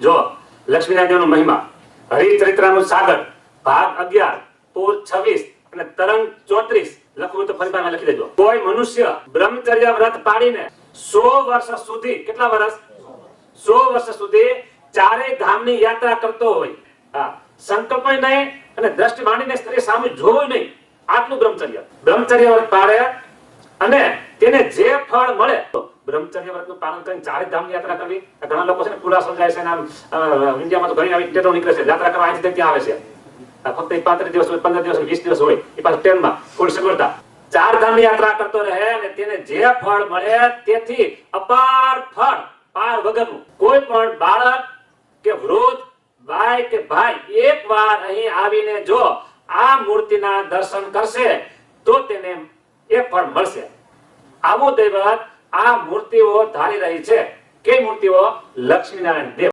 જો લક્ષ્મીનારાયણનો મહિમા, હરિચરિત્રાનું સાગર, ભાગ 11, પૂર 26 અને તરંગ 34 લખવું તો ફરી પાછા લખી દેજો. કોઈ મનુષ્ય બ્રહ્મચર્ય વ્રત પાડીને 100 વર્ષ સુધી, કેટલા વર્ષ? 100 વર્ષ સુધી ચારેય ધામની યાત્રા કરતો હોય, સંકલ્પ નહીં અને દ્રષ્ટિ માંડીને સ્ત્રી સામે જોવું નહીં, આટલું બ્રહ્મચર્ય વ્રત પાડે અને તેને જે ફળ મળે, બ્રહ્મચર્ય વ્રતનું પાલન કરીને ચારેય ધામની યાત્રા કરવી. ઘણા લોકો છે ને પૂરા સમજાય છે, ઇન્ડિયામાં તો ઘણી આવી ટેટો નીકળે છે, યાત્રા કરવા અહીંથી ત્યાં આવે છે. ફક્ત 35 દિવસ હોય, 15 દિવસ, 20 દિવસ હોય, એ પાછું ટ્રેનમાં ફૂલ સગવડતા. ચાર ધામની યાત્રા કરતો રહે અને તેને જે ફળ મળે તેથી અપાર ફળ, પાર વગરનું. કોઈ પણ બાળક કે વૃદ્ધ, ભાઈ કે ભાઈ એકવાર અહીં આવીને જો આ મૂર્તિના દર્શન કરશે તો તેને એ ફળ મળશે. આવું દૈવત આ મૂર્તિઓ ધારી રહી છે. કે મૂર્તિઓ? લક્ષ્મીનારાયણ દેવ.